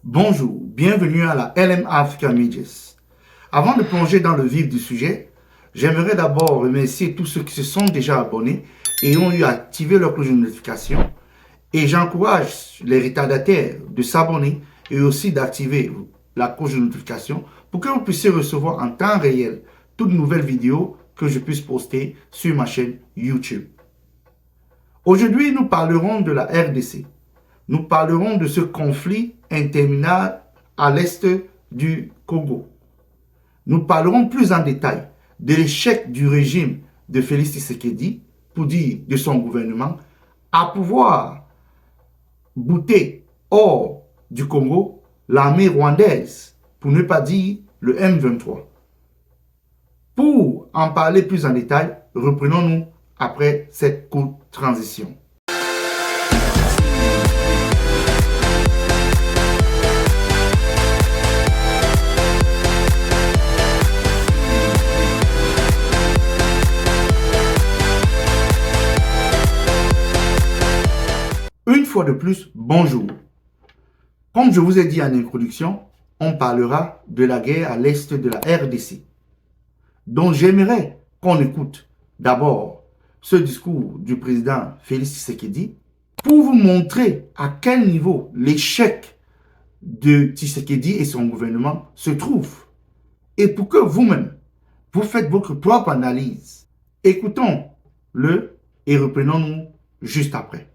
Bonjour, bienvenue à la LM Africa Medias. Avant de plonger dans le vif du sujet, j'aimerais d'abord remercier tous ceux qui se sont déjà abonnés et ont eu à activer leur cloche de notification. Et j'encourage les retardataires de s'abonner et aussi d'activer la cloche de notification pour que vous puissiez recevoir en temps réel toutes nouvelles vidéos que je puisse poster sur ma chaîne YouTube. Aujourd'hui, nous parlerons de la RDC. Nous parlerons de ce conflit interminable à l'est du Congo. Nous parlerons plus en détail de l'échec du régime de Félix Tshisekedi, pour dire de son gouvernement, à pouvoir bouter hors du Congo l'armée rwandaise, pour ne pas dire le M23. Pour en parler plus en détail, reprenons-nous après cette courte transition. Une fois de plus, bonjour. Comme je vous ai dit en introduction, on parlera de la guerre à l'est de la RDC. Donc j'aimerais qu'on écoute d'abord ce discours du président Félix Tshisekedi pour vous montrer à quel niveau l'échec de Tshisekedi et son gouvernement se trouve. Et pour que vous-même, vous faites votre propre analyse. Écoutons-le et reprenons-nous juste après.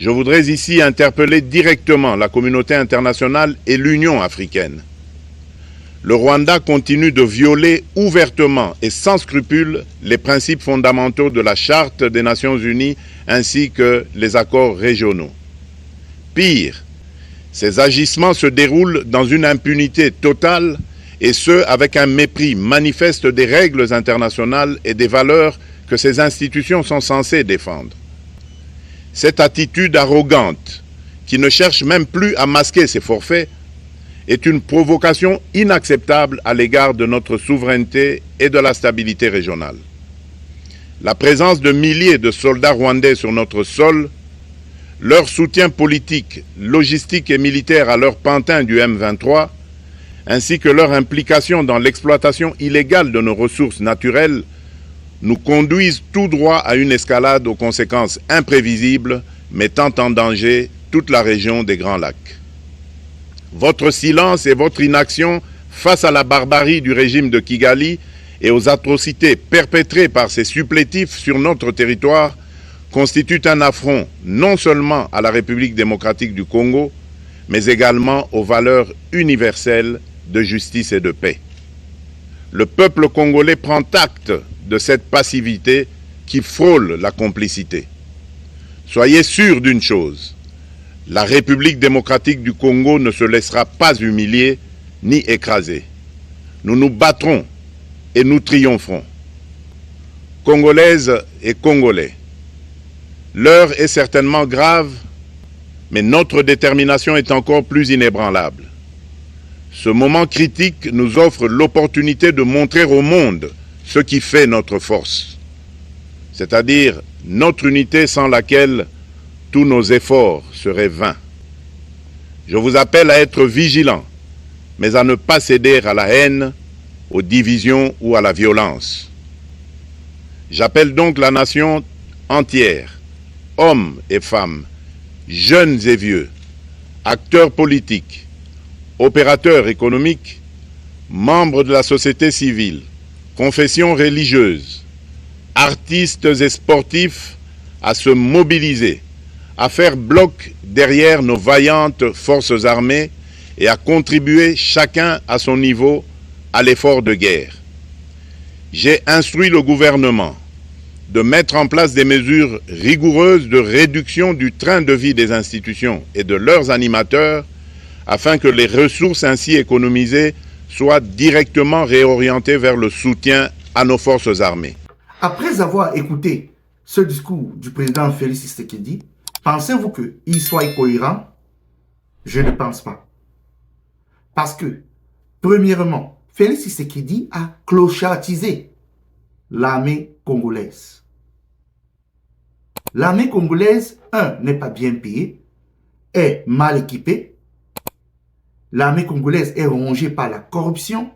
Je voudrais ici interpeller directement la communauté internationale et l'Union africaine. Le Rwanda continue de violer ouvertement et sans scrupule les principes fondamentaux de la Charte des Nations Unies ainsi que les accords régionaux. Pire, ces agissements se déroulent dans une impunité totale et ce, avec un mépris manifeste des règles internationales et des valeurs que ces institutions sont censées défendre. Cette attitude arrogante, qui ne cherche même plus à masquer ses forfaits, est une provocation inacceptable à l'égard de notre souveraineté et de la stabilité régionale. La présence de milliers de soldats rwandais sur notre sol, leur soutien politique, logistique et militaire à leur pantin du M23, ainsi que leur implication dans l'exploitation illégale de nos ressources naturelles, nous conduisent tout droit à une escalade aux conséquences imprévisibles, mettant en danger toute la région des Grands Lacs. Votre silence et votre inaction face à la barbarie du régime de Kigali et aux atrocités perpétrées par ses supplétifs sur notre territoire constituent un affront non seulement à la République démocratique du Congo, mais également aux valeurs universelles de justice et de paix. Le peuple congolais prend acte de cette passivité qui frôle la complicité. Soyez sûrs d'une chose, la République démocratique du Congo ne se laissera pas humilier ni écraser. Nous nous battrons et nous triompherons. Congolaises et Congolais, l'heure est certainement grave, mais notre détermination est encore plus inébranlable. Ce moment critique nous offre l'opportunité de montrer au monde ce qui fait notre force, c'est-à-dire notre unité sans laquelle tous nos efforts seraient vains. Je vous appelle à être vigilants, mais à ne pas céder à la haine, aux divisions ou à la violence. J'appelle donc la nation entière, hommes et femmes, jeunes et vieux, acteurs politiques, opérateurs économiques, membres de la société civile, confessions religieuses, artistes et sportifs à se mobiliser, à faire bloc derrière nos vaillantes forces armées et à contribuer chacun à son niveau à l'effort de guerre. J'ai instruit le gouvernement de mettre en place des mesures rigoureuses de réduction du train de vie des institutions et de leurs animateurs afin que les ressources ainsi économisées soient directement réorientées vers le soutien à nos forces armées. Après avoir écouté ce discours du président Félix Tshisekedi, pensez-vous qu'il soit cohérent? Je ne pense pas. Parce que, premièrement, Félix Tshisekedi a clochardisé l'armée congolaise. L'armée congolaise, n'est pas bien payée, est mal équipée, l'armée congolaise est rongée par la corruption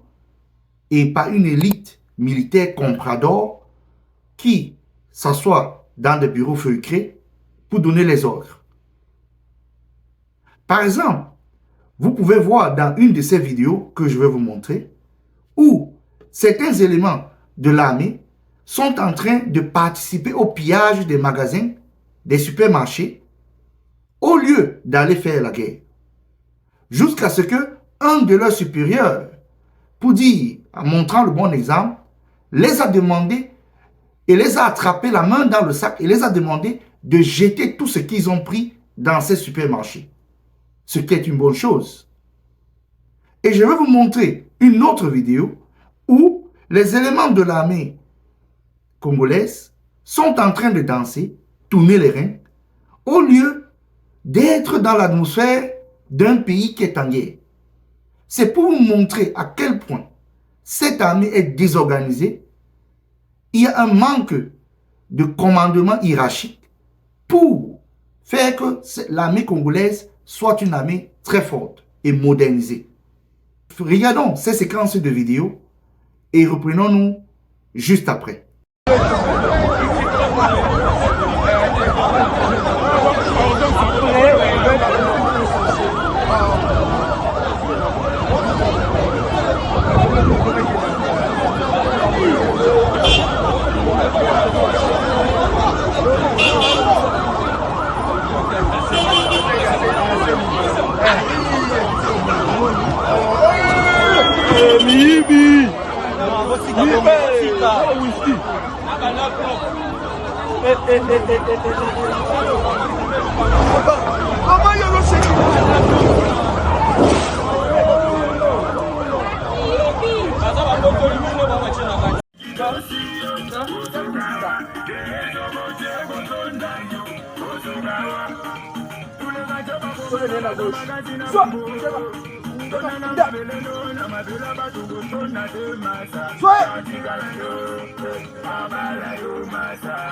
et par une élite militaire comprador qui s'assoit dans des bureaux feutrés pour donner les ordres. Par exemple, vous pouvez voir dans une de ces vidéos que je vais vous montrer où certains éléments de l'armée sont en train de participer au pillage des magasins, des supermarchés, au lieu d'aller faire la guerre. Jusqu'à ce que un de leurs supérieurs, pour dire, en montrant le bon exemple, les a demandé et les a attrapés la main dans le sac et les a demandé de jeter tout ce qu'ils ont pris dans ces supermarchés. Ce qui est une bonne chose. Et je vais vous montrer une autre vidéo où les éléments de l'armée congolaise sont en train de danser, tourner les reins, au lieu d'être dans l'atmosphère d'un pays qui est en guerre. C'est pour vous montrer à quel point cette armée est désorganisée. Il y a un manque de commandement hiérarchique pour faire que l'armée congolaise soit une armée très forte et modernisée. Regardons ces séquences de vidéos et reprenons-nous juste après.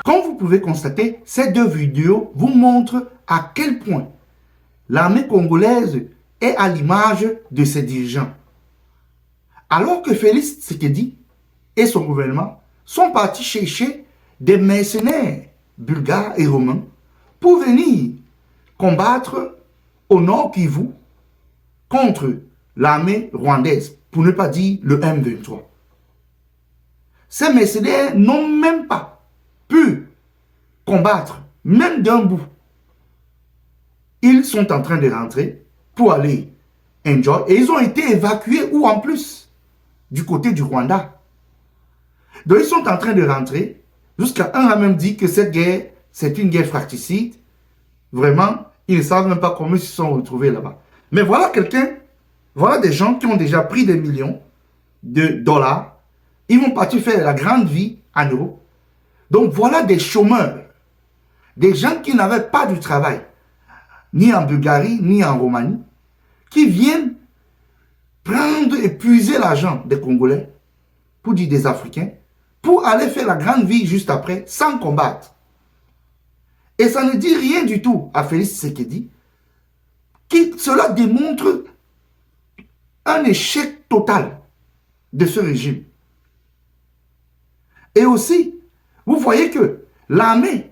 Comme vous pouvez constater, ces deux vidéos vous montrent à quel point l'armée congolaise est à l'image de ses dirigeants. Alors que Félix Tshisekedi et son gouvernement sont partis chercher des mercenaires bulgares et romains pour venir combattre au nord Kivu contre l'armée rwandaise, pour ne pas dire le M23. Ces mercenaires n'ont même pas pu combattre, même d'un bout. Ils sont en train de rentrer pour aller enjoy et ils ont été évacués ou en plus du côté du Rwanda. Donc ils sont en train de rentrer, jusqu'à un a même dit que cette guerre, c'est une guerre fratricide. Vraiment, ils ne savent même pas comment ils se sont retrouvés là-bas. Mais voilà voilà des gens qui ont déjà pris des millions de dollars. Ils vont partir faire la grande vie en Europe. Donc voilà des chômeurs, des gens qui n'avaient pas de travail, ni en Bulgarie, ni en Roumanie, qui viennent prendre et puiser l'argent des Congolais, pour dire des Africains, pour aller faire la grande vie juste après, sans combattre. Et ça ne dit rien du tout à Félix Tshisekedi, cela démontre un échec total de ce régime. Et aussi, vous voyez que l'armée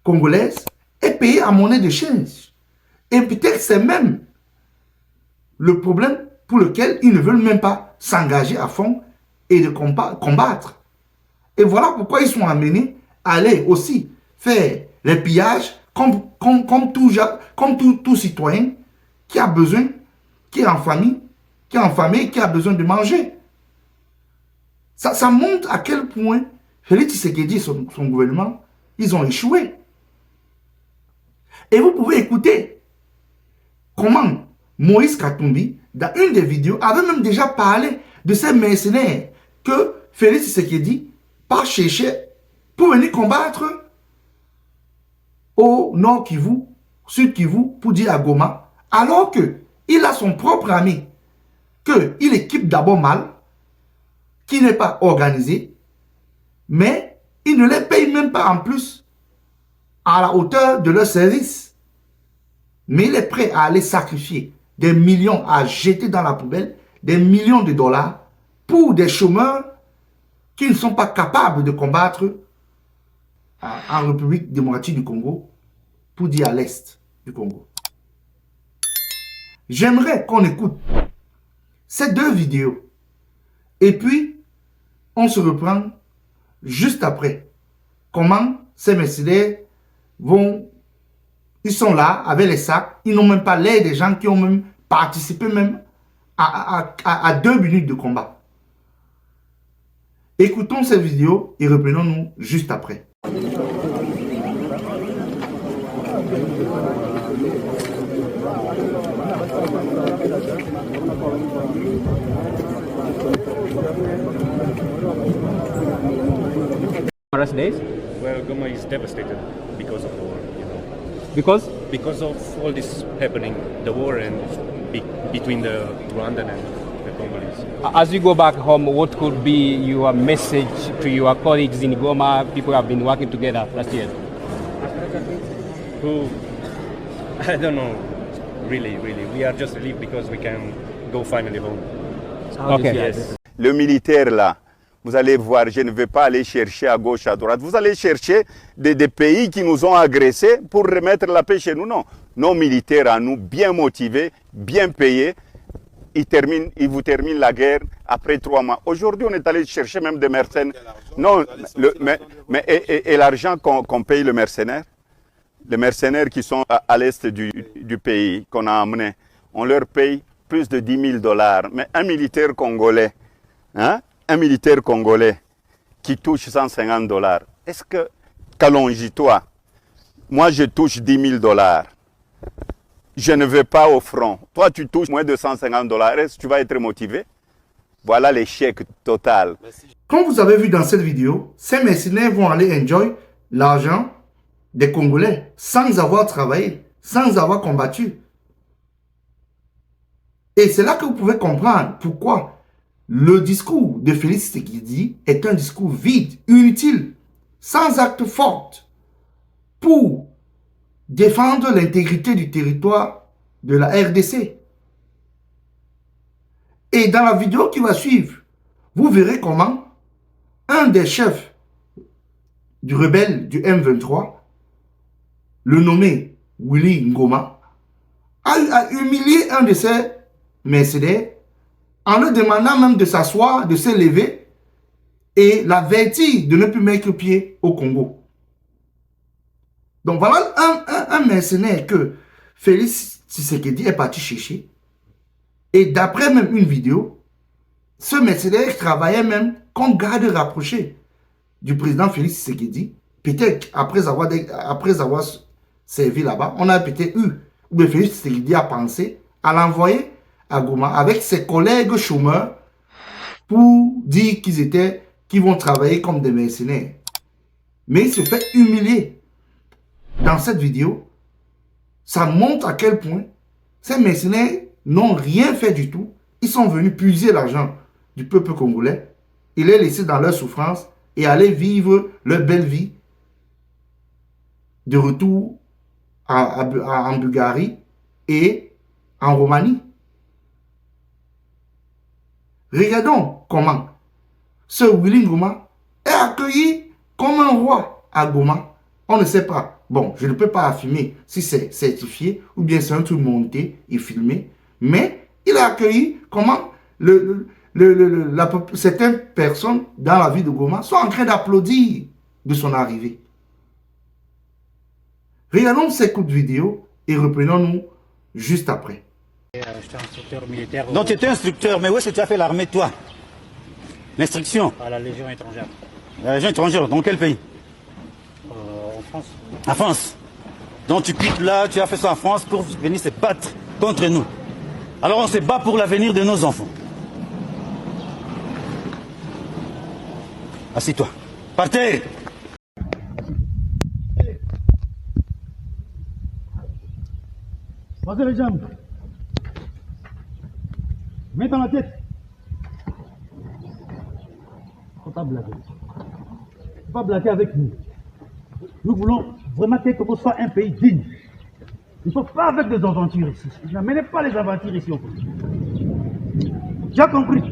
congolaise est payée en monnaie de change. Et peut-être c'est même le problème pour lequel ils ne veulent même pas s'engager à fond et de combattre. Et voilà pourquoi ils sont amenés à aller aussi faire les pillages comme tout citoyen qui a besoin, qui est en famille, qui a besoin de manger. Ça montre à quel point Félix Tshisekedi et son gouvernement, ils ont échoué. Et vous pouvez écouter comment Moïse Katumbi, dans une des vidéos, avait même déjà parlé de ces mercenaires que Félix Tshisekedi part chercher pour venir combattre au nord Kivu, sud Kivu, pour dire à Goma, alors qu'il a son propre ami, qu'il équipe d'abord mal, qui n'est pas organisé, mais il ne les paye même pas en plus à la hauteur de leur service. Mais il est prêt à aller sacrifier des millions à jeter dans la poubelle, des millions de dollars pour des chômeurs qui ne sont pas capables de combattre en République démocratique du Congo, pour dire à l'est du Congo. J'aimerais qu'on écoute ces deux vidéos et puis on se reprend juste après. Comment ces mercenaires vont, ils sont là avec les sacs, ils n'ont même pas l'air des gens qui ont même participé même à 2 minutes de combat. Écoutons cette vidéo et reprenons-nous juste après. Days? Well, Goma is devastated because of the war, you know. Because Because of all this happening, the war and between the Rwandan and the Congolese. as you go back home, what could be your message to your colleagues in Goma? People have been working together last year. Who, I don't know, really. We are just relieved because we can go finally home. Okay. Yes. Le militaire là, vous allez voir, je ne vais pas aller chercher à gauche, à droite. Vous allez chercher des pays qui nous ont agressés pour remettre la paix chez nous. Non, nos militaires à nous, bien motivés, bien payés, ils vous terminent la guerre après 3 mois. Aujourd'hui, on est allé chercher même des mercenaires. Non, et l'argent qu'on paye le mercenaire, les mercenaires qui sont à l'est du pays, qu'on a amenés, on leur paye plus de $10 000. Mais un militaire congolais, hein, un militaire congolais qui touche $150, est-ce que, Kalonji-toi, moi je touche $10 000, je ne vais pas au front. Toi tu touches moins de $150, est-ce que tu vas être motivé? Voilà l'échec total. Comme vous avez vu dans cette vidéo, ces mercenaires vont aller enjoy l'argent des Congolais sans avoir travaillé, sans avoir combattu. Et c'est là que vous pouvez comprendre pourquoi le discours de Félix Tshisekedi est un discours vide, inutile, sans acte fort pour défendre l'intégrité du territoire de la RDC. Et dans la vidéo qui va suivre, vous verrez comment un des chefs du rebelle du M23, le nommé Willy Ngoma, a humilié un de ses mercenaires en lui demandant même de s'asseoir, de se lever et l'avertir de ne plus mettre pied au Congo. Donc voilà un mercenaire que Félix Tshisekedi est parti chercher. Et d'après même une vidéo, ce mercenaire travaillait même comme garde rapproché du président Félix Tshisekedi. Peut-être après avoir servi là-bas, on a peut-être eu, ou bien Félix Tshisekedi a pensé à l'envoyer à Goma avec ses collègues chômeurs pour dire qu'ils vont travailler comme des mercenaires. Mais il se fait humilier. Dans cette vidéo, ça montre à quel point ces mercenaires n'ont rien fait du tout. Ils sont venus puiser l'argent du peuple congolais et les laisser dans leur souffrance et aller vivre leur belle vie de retour en Bulgarie et en Roumanie. Regardons comment ce Willy Ngoma est accueilli comme un roi à Goma. On ne sait pas. Bon, je ne peux pas affirmer si c'est certifié ou bien c'est un truc monté et filmé. Mais il a accueilli comment certaines personnes dans la ville de Goma sont en train d'applaudir de son arrivée. Regardons ces coups de vidéo et reprenons-nous juste après. J'étais instructeur militaire. Donc tu étais instructeur, mais où est-ce que tu as fait l'armée toi? L'instruction? À la Légion étrangère. La Légion étrangère, dans quel pays? En France. En France. Donc tu quittes là, tu as fait ça en France pour venir se battre contre nous. Alors on se bat pour l'avenir de nos enfants. Assieds-toi. Partez! Posez les jambes. Mets dans la tête. Faut pas blaguer. Faut pas blaguer avec nous. Nous voulons vraiment que Congo soit un pays digne. Il ne faut pas avec des aventures ici. N'amenez pas les aventures ici au Congo. Tu as compris?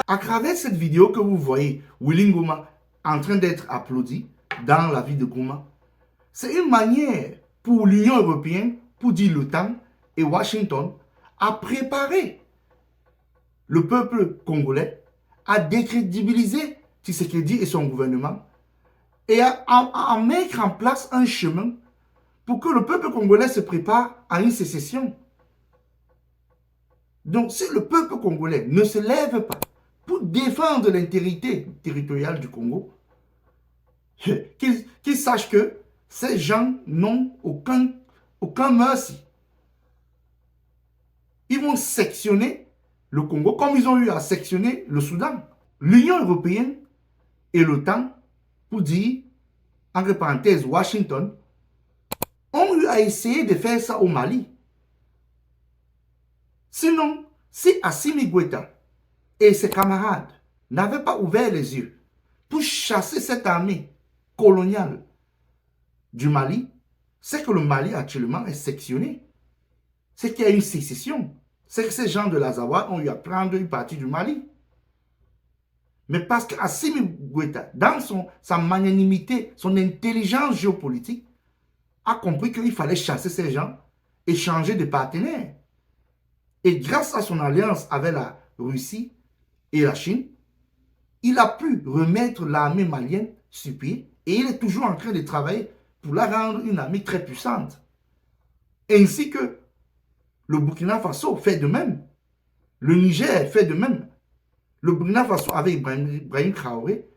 À travers cette vidéo que vous voyez, Willy Ngoma en train d'être applaudi dans la ville de Goma, c'est une manière pour l'Union européenne, pour dire l'OTAN et Washington, à préparer le peuple congolais à décrédibiliser Tshisekedi et son gouvernement et à mettre en place un chemin pour que le peuple congolais se prépare à une sécession. Donc, si le peuple congolais ne se lève pas pour défendre l'intégrité territoriale du Congo, qu'ils sachent que ces gens n'ont aucun merci. Ils vont sectionner le Congo comme ils ont eu à sectionner le Soudan. L'Union européenne et l'OTAN, pour dire, entre parenthèses, Washington, ont eu à essayer de faire ça au Mali. Sinon, si Assimi Goïta et ses camarades n'avaient pas ouvert les yeux pour chasser cette armée coloniale du Mali, c'est que le Mali actuellement est sectionné. C'est qu'il y a une sécession. C'est que ces gens de l'Azawad ont eu à prendre une partie du Mali. Mais parce qu'Assimi Goïta, dans sa magnanimité, son intelligence géopolitique, a compris qu'il fallait chasser ces gens et changer de partenaire. Et grâce à son alliance avec la Russie et la Chine, il a pu remettre l'armée malienne sur pied et il est toujours en train de travailler pour la rendre une armée très puissante. Ainsi que le Burkina Faso fait de même. Le Niger fait de même. Le Burkina Faso avec Ibrahim Traoré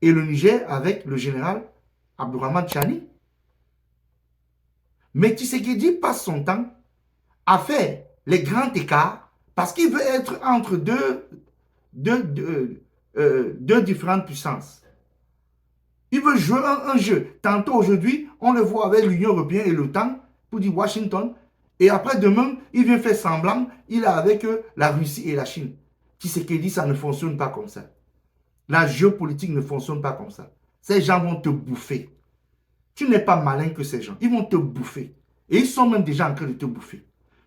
et le Niger avec le général Abdourahmane Tchani. Mais Tshisekedi passe son temps à faire les grands écarts parce qu'il veut être entre deux différentes puissances. Il veut jouer un jeu. Tantôt aujourd'hui, on le voit avec l'Union européenne et l'OTAN pour dire Washington. Et après demain, il vient faire semblant, il est avec la Russie et la Chine. Tshisekedi, ça ne fonctionne pas comme ça. La géopolitique ne fonctionne pas comme ça. Ces gens vont te bouffer. Tu n'es pas malin que ces gens. Ils vont te bouffer. Et ils sont même déjà en train de te bouffer.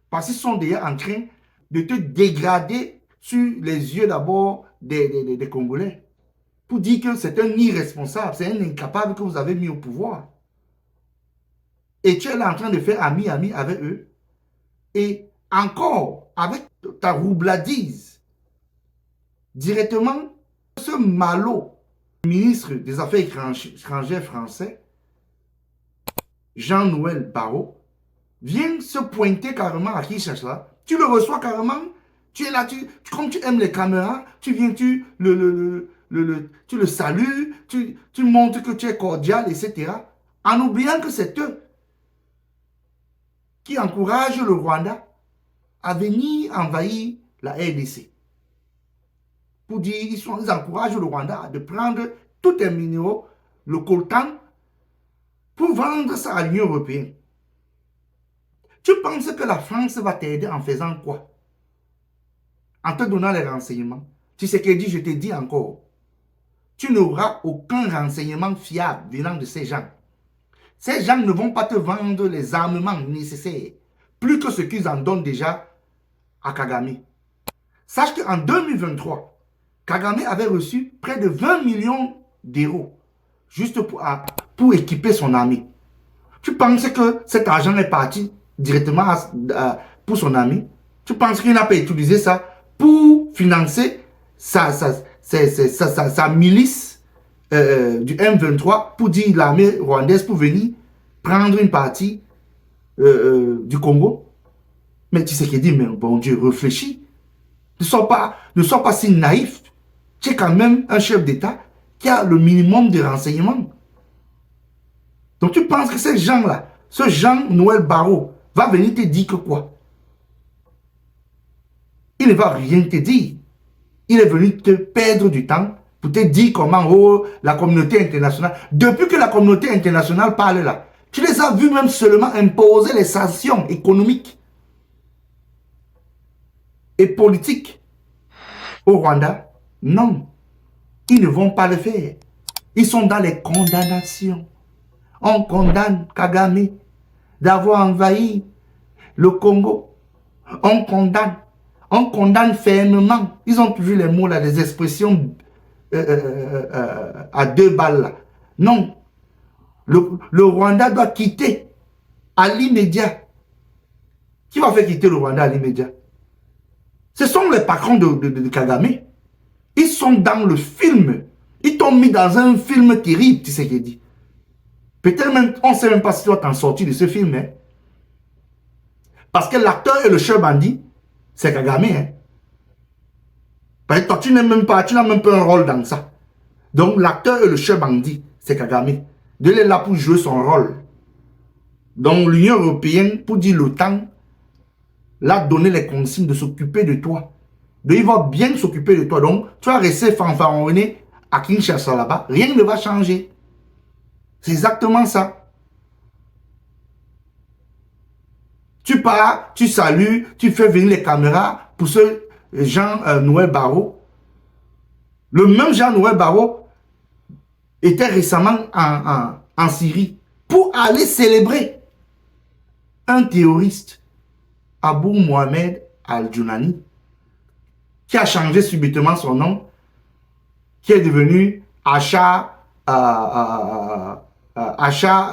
Parce qu'ils sont déjà en train de te dégrader sur les yeux d'abord des Congolais. Pour dire que c'est un irresponsable, c'est un incapable que vous avez mis au pouvoir. Et tu es là en train de faire ami avec eux. Et encore, avec ta roubladise, directement, ce malot, ministre des Affaires étrangères français, Jean-Noël Barrot, vient se pointer carrément à Kinshasa. Tu le reçois carrément, tu es là, comme tu aimes les caméras, tu viens, tu le salues, tu montres que tu es cordial, etc. En oubliant que c'est eux qui encouragent le Rwanda à venir envahir la RDC. Pour dire, ils encouragent le Rwanda de prendre tous les minéraux, le coltan, pour vendre ça à l'Union européenne. Tu penses que la France va t'aider en faisant quoi? En te donnant les renseignements. Tu sais que je te dis encore, tu n'auras aucun renseignement fiable venant de ces gens. Ces gens ne vont pas te vendre les armements nécessaires, plus que ce qu'ils en donnent déjà à Kagame. Sache qu'en 2023, Kagame avait reçu près de 20 millions d'euros juste pour équiper son armée. Tu penses que cet argent est parti directement pour son armée? Tu penses qu'il n'a pas utilisé ça pour financer sa milice du M23 pour dire l'armée rwandaise pour venir prendre une partie du Congo? Mais tu sais qu'il dit, mais bon Dieu, réfléchis. Ne sois pas si naïf. Tu es quand même un chef d'État qui a le minimum de renseignements. Donc tu penses que ces gens-là, ce Jean-Noël Barrot, va venir te dire que quoi? Il ne va rien te dire. Il est venu te perdre du temps pour te dire comment oh, la communauté internationale, depuis que la communauté internationale parle là, tu les as vus même seulement imposer les sanctions économiques et politiques au Rwanda. Non, ils ne vont pas le faire. Ils sont dans les condamnations. On condamne Kagame d'avoir envahi le Congo. On condamne fermement. Ils ont vu les mots là, les expressions à 2 balles là. Non, le Rwanda doit quitter à l'immédiat. Qui va faire quitter le Rwanda à l'immédiat? Ce sont les patrons de Kagame. Ils sont dans le film. Ils t'ont mis dans un film terrible, tu sais ce qu'il dit. Peut-être même, on ne sait même pas si tu vas t'en sortir de ce film. Hein. Parce que l'acteur et le chef bandit, c'est Kagame. Hein. Parce que toi, tu n'as même pas un rôle dans ça. Donc, l'acteur et le chef bandit, c'est Kagame. Il est là pour jouer son rôle. Donc, l'Union européenne, pour dire l'OTAN, l'a donné les consignes de s'occuper de toi. Donc, il va bien s'occuper de toi. Donc, tu vas rester fanfaronné à Kinshasa là-bas. Rien ne va changer. C'est exactement ça. Tu pars, tu salues, tu fais venir les caméras pour ce Jean-Noël Barrot. Le même Jean-Noël Barrot était récemment en Syrie pour aller célébrer un terroriste, Abou Mohamed Al-Jounani, qui a changé subitement son nom, qui est devenu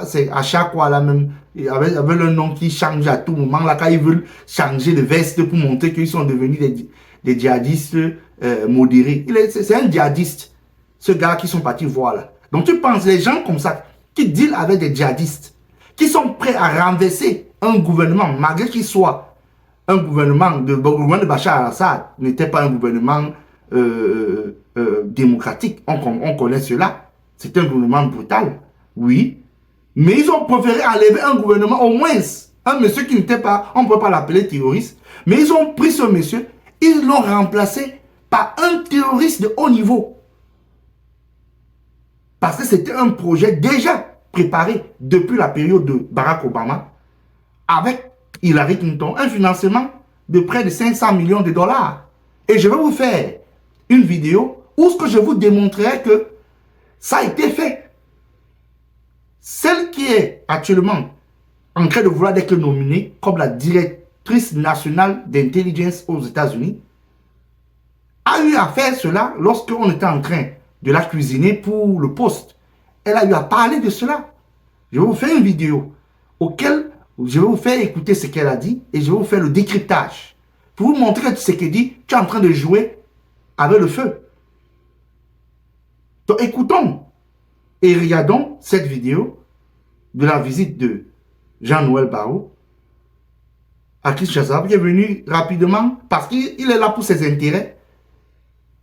c'est Acha quoi là même, avec le nom qui change à tout moment, là quand ils veulent changer de veste pour montrer qu'ils sont devenus des djihadistes modérés. C'est un djihadiste, ce gars qui sont partis voir là. Donc tu penses, les gens comme ça, qui dealent avec des djihadistes, qui sont prêts à renverser un gouvernement, malgré qu'il soit un gouvernement le gouvernement de Bachar al-Assad n'était pas un gouvernement démocratique, on connaît cela, c'est un gouvernement brutal, oui, mais ils ont préféré enlever un gouvernement, au moins un monsieur qui n'était pas, on ne peut pas l'appeler terroriste, mais ils ont pris ce monsieur, ils l'ont remplacé par un terroriste de haut niveau, parce que c'était un projet déjà préparé depuis la période de Barack Obama, avec Hillary Clinton, un financement de près de 500 millions de dollars. Et je vais vous faire une vidéo où ce que je vous démontrerai que ça a été fait. Celle qui est actuellement en train de vouloir être nominée comme la directrice nationale d'intelligence aux États-Unis a eu à faire cela lorsqu'on était en train de la cuisiner pour le poste. Elle a eu à parler de cela. Je vais vous faire une vidéo auquel je vais vous faire écouter ce qu'elle a dit et je vais vous faire le décryptage. Pour vous montrer que ce qu'elle dit, tu es en train de jouer avec le feu. Donc écoutons et regardons cette vidéo de la visite de Jean-Noël Barrot à Kinshasa, qui est venu rapidement parce qu'il est là pour ses intérêts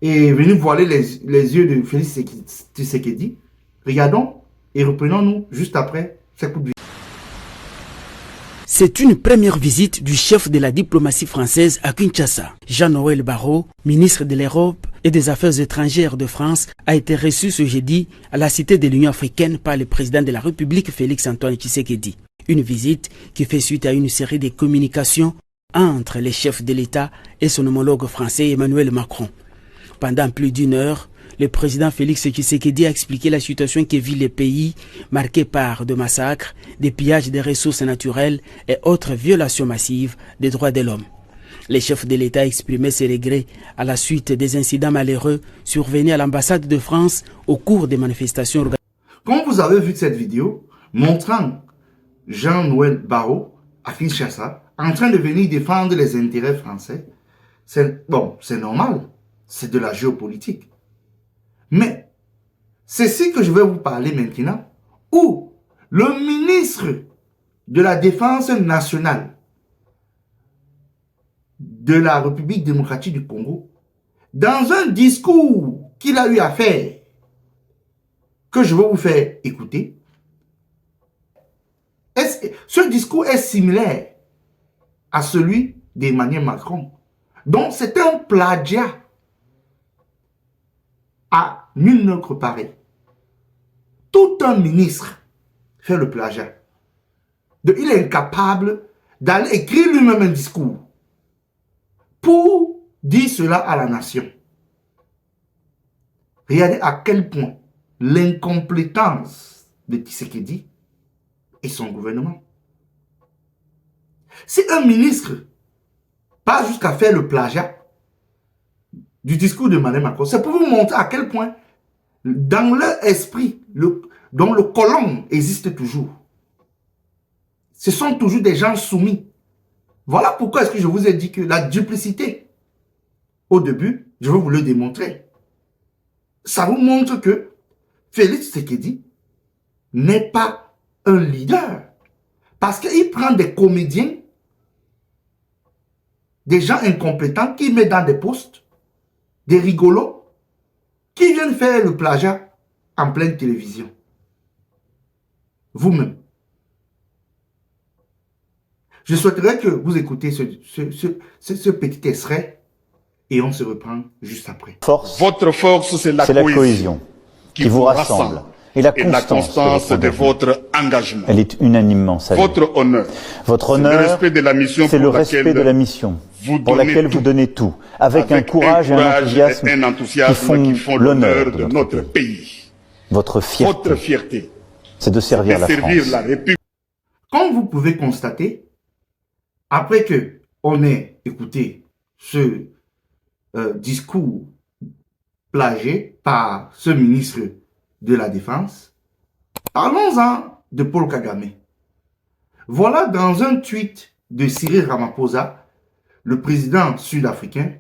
et est venu voiler les yeux de Félix Tshisekedi. Regardons et reprenons-nous juste après cette coupe de vidéo. C'est une première visite du chef de la diplomatie française à Kinshasa. Jean-Noël Barrot, ministre de l'Europe et des Affaires étrangères de France, a été reçu ce jeudi à la Cité de l'Union africaine par le président de la République Félix-Antoine Tshisekedi. Une visite qui fait suite à une série de communications entre les chefs de l'État et son homologue français Emmanuel Macron. Pendant plus d'une heure, le président Félix Tshisekedi a expliqué la situation que vit le pays, marqué par des massacres, des pillages des ressources naturelles et autres violations massives des droits de l'homme. Le chef de l'État a exprimé ses regrets à la suite des incidents malheureux survenus à l'ambassade de France au cours des manifestations organisées. Comme vous avez vu cette vidéo montrant Jean-Noël Barrot à Kinshasa en train de venir défendre les intérêts français, c'est normal, c'est de la géopolitique. Mais c'est ce que je vais vous parler maintenant, où le ministre de la Défense nationale de la République démocratique du Congo, dans un discours qu'il a eu à faire, que je vais vous faire écouter, ce discours est similaire à celui d'Emmanuel Macron. Donc c'est un plagiat nul n'autre pareil. Tout un ministre fait le plagiat. Il est incapable d'aller écrire lui-même un discours pour dire cela à la nation. Regardez à quel point l'incompétence de Tshisekedi et son gouvernement. Si un ministre pas jusqu'à faire le plagiat du discours de Mme Macron, c'est pour vous montrer à quel point dans leur esprit, dont le colon existe toujours. Ce sont toujours des gens soumis. Voilà pourquoi est-ce que je vous ai dit que la duplicité, au début, je vais vous le démontrer. Ça vous montre que Félix Tshisekedi n'est pas un leader. Parce qu'il prend des comédiens, des gens incompétents qui met dans des postes, des rigolos, qui viennent faire le plagiat en pleine télévision. Vous-même. Je souhaiterais que vous écoutez ce petit extrait et on se reprend juste après. Votre force, c'est la cohésion qui vous rassemble et la constance de votre engagement. Elle est unanimement saluée. Votre honneur, c'est le respect de la mission pour laquelle vous donnez tout, avec un courage et un enthousiasme qui font l'honneur de notre pays. Votre fierté, c'est de servir la France. Comme vous pouvez constater, après que on ait écouté ce discours plagié par ce ministre de la Défense, parlons-en de Paul Kagame. Voilà dans un tweet de Cyril Ramaphosa, le président sud-africain,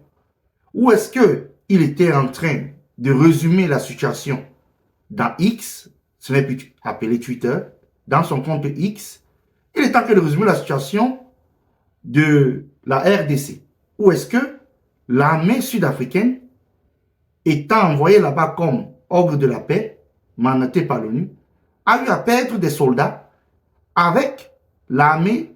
où est-ce qu'il était en train de résumer la situation dans X, ce n'est plus appelé Twitter, dans son compte X, il est en train de résumer la situation de la RDC, où est-ce que l'armée sud-africaine, étant envoyée là-bas comme ogre de la paix, mandatée par l'ONU, a eu à perdre des soldats avec l'armée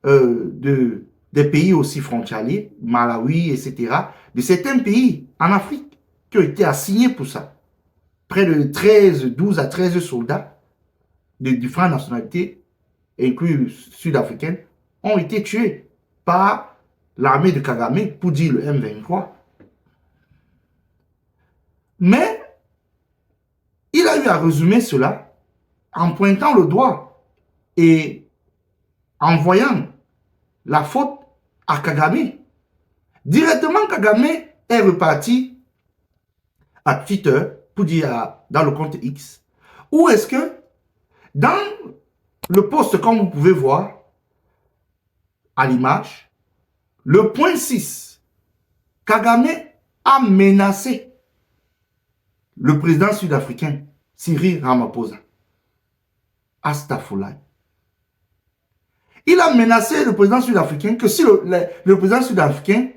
des pays aussi frontaliers, Malawi, etc., de certains pays en Afrique qui ont été assignés pour ça. Près de 12 à 13 soldats de différentes nationalités, inclus sud-africaines, ont été tués par l'armée de Kagame, pour dire le M23. Mais il a eu à résumer cela en pointant le doigt et en voyant la faute à Kagame. Directement, Kagame est reparti à Twitter pour dire dans le compte X, où est-ce que dans le post, comme vous pouvez voir à l'image, le point 6, Kagame a menacé le président sud-africain Cyril Ramaphosa. Astaghfirullah. Il a menacé le président sud-africain que si le président sud-africain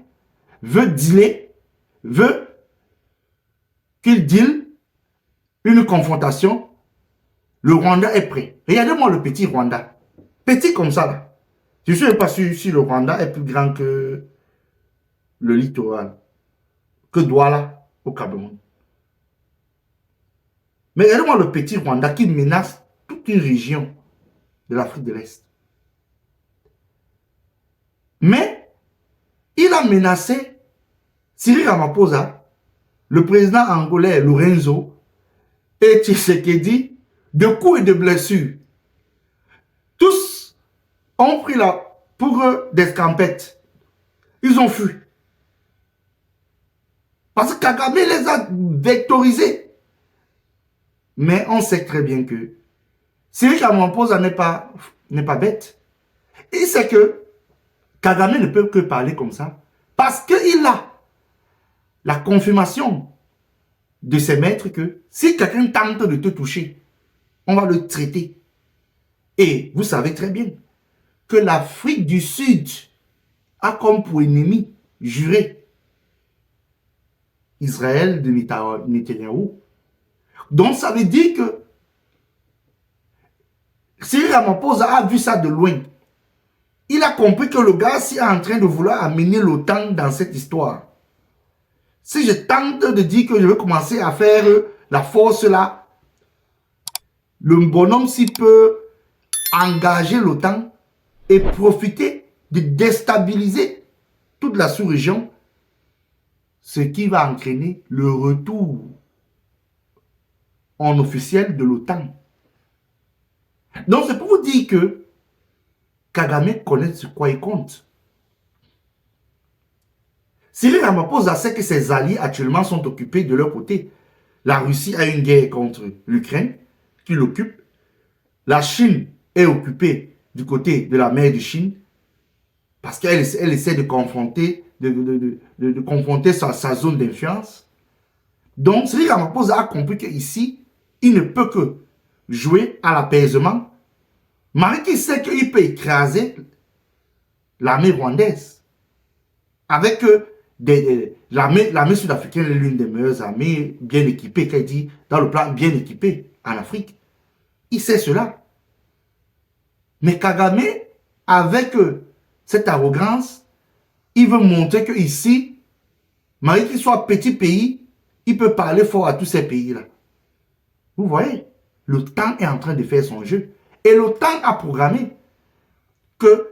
veut dealer, veut qu'il deal une confrontation, le Rwanda est prêt. Regardez-moi le petit Rwanda. Petit comme ça là. Je ne suis pas sûr si le Rwanda est plus grand que le littoral, que Douala au Cameroun. Mais regardez-moi le petit Rwanda qui menace toute une région de l'Afrique de l'Est. Mais il a menacé Cyril Ramaphosa, le président angolais Lorenzo et Tshisekedi de coups et de blessures. Tous ont pris pour eux des scampettes. Ils ont fui. Parce que Kagame les a vectorisés. Mais on sait très bien que Cyril Ramaphosa n'est pas bête. Il sait que Kagame ne peut que parler comme ça. Parce qu'il a la confirmation de ses maîtres que si quelqu'un tente de te toucher, on va le traiter. Et vous savez très bien que l'Afrique du Sud a comme pour ennemi juré Israël de Netanyahou. Donc ça veut dire que Cyril Ramaphosa a vu ça de loin. Il a compris que le gars est en train de vouloir amener l'OTAN dans cette histoire. Si je tente de dire que je vais commencer à faire la force là, le bonhomme s'il peut engager l'OTAN et profiter de déstabiliser toute la sous-région, ce qui va entraîner le retour en officiel de l'OTAN. Donc c'est pour vous dire que Kagame connaît ce quoi il compte. Cyril Ramaphosa sait que ses alliés actuellement sont occupés de leur côté. La Russie a une guerre contre l'Ukraine qui l'occupe. La Chine est occupée du côté de la mer de Chine parce qu'elle essaie de confronter, de confronter sa zone d'influence. Donc Cyril Ramaphosa a compris qu'ici, il ne peut que jouer à l'apaisement. Mariki sait qu'il peut écraser l'armée rwandaise avec l'armée sud-africaine est l'une des meilleures armées bien équipées, qu'elle dit, dans le plan bien équipé en Afrique. Il sait cela. Mais Kagame, avec cette arrogance, il veut montrer qu'ici, malgré qu'il soit petit pays, il peut parler fort à tous ces pays-là. Vous voyez, l'OTAN est en train de faire son jeu. Et l'OTAN a programmé que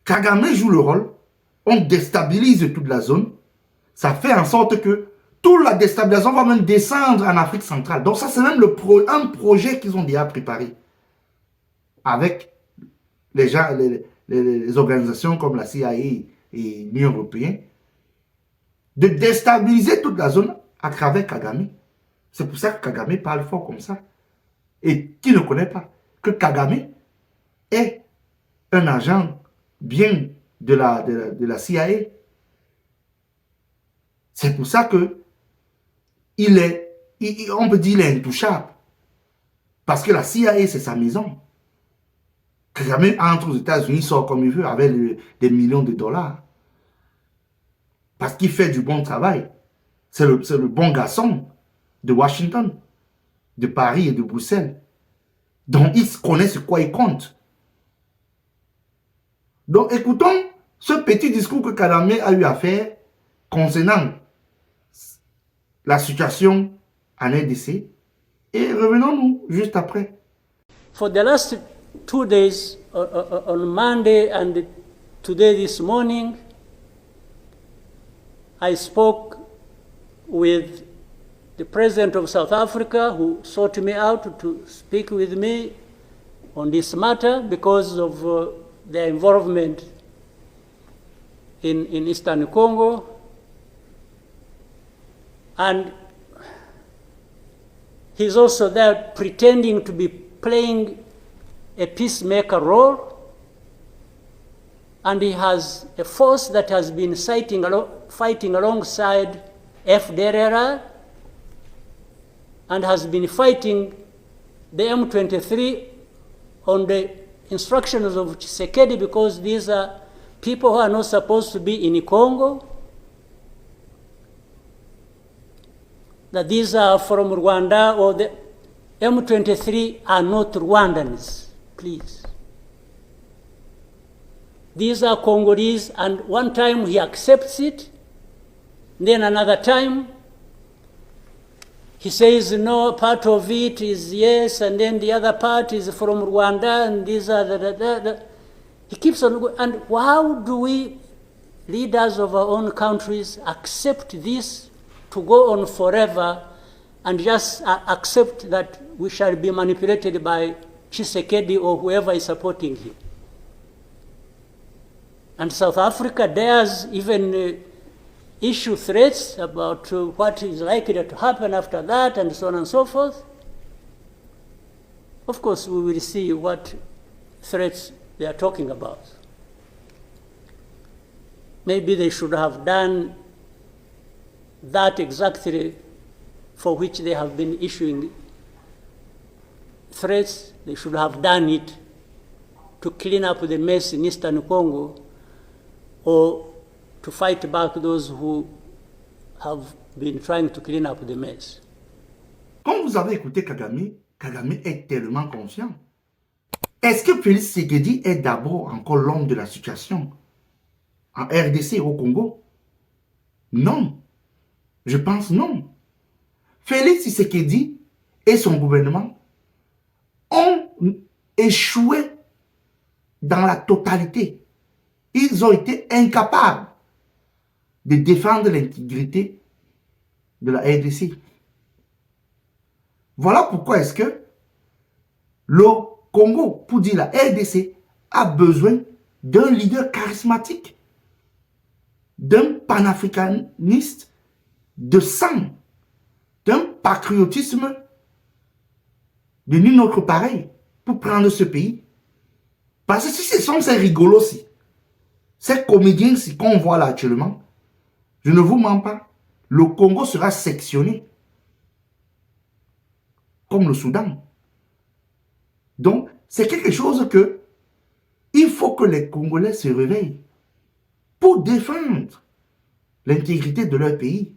Kagame joue le rôle, on déstabilise toute la zone. Ça fait en sorte que toute la déstabilisation va même descendre en Afrique centrale. Donc ça, c'est même un projet qu'ils ont déjà préparé. Avec les organisations comme la CIA et l'Union européenne. De déstabiliser toute la zone à travers Kagame. C'est pour ça que Kagame parle fort comme ça. Et qui ne connaît pas que Kagame est un agent bien de la CIA. C'est pour ça que on peut dire qu'il est intouchable. Parce que la CIA, c'est sa maison. Kagame entre aux États-Unis, sort comme il veut, avec des millions de dollars. Parce qu'il fait du bon travail. C'est le bon garçon de Washington, de Paris et de Bruxelles. Donc, il connaît ce quoi il compte. Donc, écoutons ce petit discours que Kagame a eu à faire concernant la situation en RDC et revenons-nous juste après. For the last 2 days, on Monday and today this morning, I spoke with the President of South Africa who sought me out to speak with me on this matter because of their involvement in Eastern Congo. And he's also there pretending to be playing a peacemaker role. And he has a force that has been fighting alongside FDLR and has been fighting the M23 on the instructions of Tshisekedi because these are people who are not supposed to be in Congo. That these are from Rwanda, or the M23 are not Rwandans, please. These are Congolese, and one time he accepts it, then another time he says no, part of it is yes, and then the other part is from Rwanda, and these are he keeps on going. And how do we, leaders of our own countries, accept this to go on forever and just accept that we shall be manipulated by Tshisekedi or whoever is supporting him? And South Africa dares even issue threats about what is likely to happen after that and so on and so forth. Of course, we will see what threats they are talking about. Maybe they should have done that exactly for which they have been issuing threats. They should have done it to clean up the mess in Eastern Congo, or to fight back those who have been trying to clean up the mess. Quand vous avez écouté Kagame, Kagame est tellement conscient. Est-ce que Félix Tshisekedi est d'abord encore l'homme de la situation en RDC au Congo? Non. Je pense non. Félix Tshisekedi et son gouvernement ont échoué dans la totalité. Ils ont été incapables de défendre l'intégrité de la RDC. Voilà pourquoi est-ce que le Congo, pour dire la RDC, a besoin d'un leader charismatique, d'un panafricaniste de sang, d'un patriotisme de nul autre pareil pour prendre ce pays. Parce que si ce sont ces rigolos-ci, ces comédiens-ci qu'on voit là actuellement, je ne vous mens pas, le Congo sera sectionné comme le Soudan. Donc, c'est quelque chose que il faut que les Congolais se réveillent pour défendre l'intégrité de leur pays.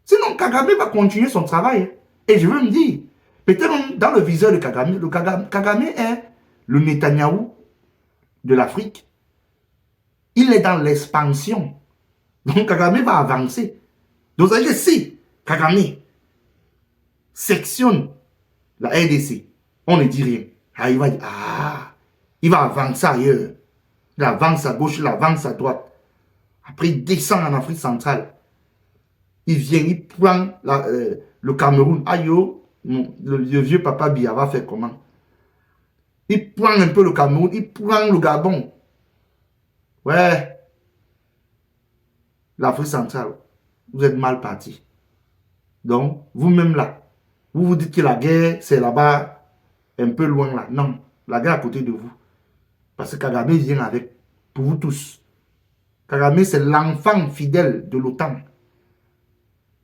Sinon, Kagame va continuer son travail. Et je veux me dire, peut-être dans le viseur de Kagame, Kagame est le Netanyahou de l'Afrique. Il est dans l'expansion. Donc, Kagame va avancer. Donc, ça veut dire si Kagame sectionne la RDC, on ne dit rien. Ah, il va dire, il va avancer ailleurs. Il avance à gauche, il avance à droite. Après, il descend en Afrique centrale. Il vient, il prend le Cameroun. Aïe, le vieux papa Biya va faire comment? Il prend un peu le Cameroun, il prend le Gabon. Ouais. L'Afrique centrale, vous êtes mal parti. Donc, vous-même là, vous vous dites que la guerre, c'est là-bas, un peu loin là. Non, la guerre à côté de vous. Parce que Kagame vient avec, pour vous tous. Kagame, c'est l'enfant fidèle de l'OTAN.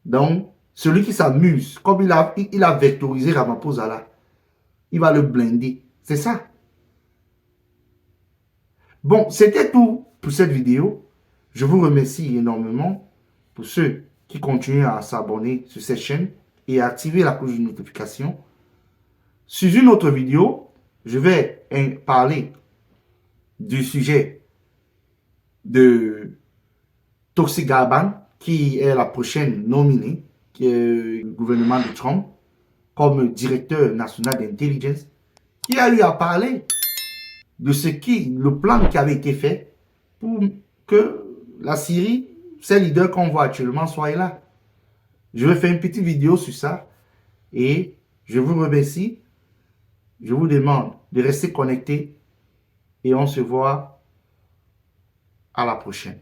Donc, celui qui s'amuse, comme il a vectorisé Ramaphosa là, il va le blinder. C'est ça. Bon, c'était tout pour cette vidéo. Je vous remercie énormément pour ceux qui continuent à s'abonner sur cette chaîne et à activer la cloche de notification. Sur une autre vidéo, je vais parler du sujet de Tulsi Gabbard, qui est la prochaine nominée du gouvernement de Trump comme directeur national d'intelligence, qui a eu à parler de le plan qui avait été fait pour que la Syrie, ces leaders qu'on voit actuellement, soient là. Je vais faire une petite vidéo sur ça et je vous remercie. Je vous demande de rester connectés et on se voit à la prochaine.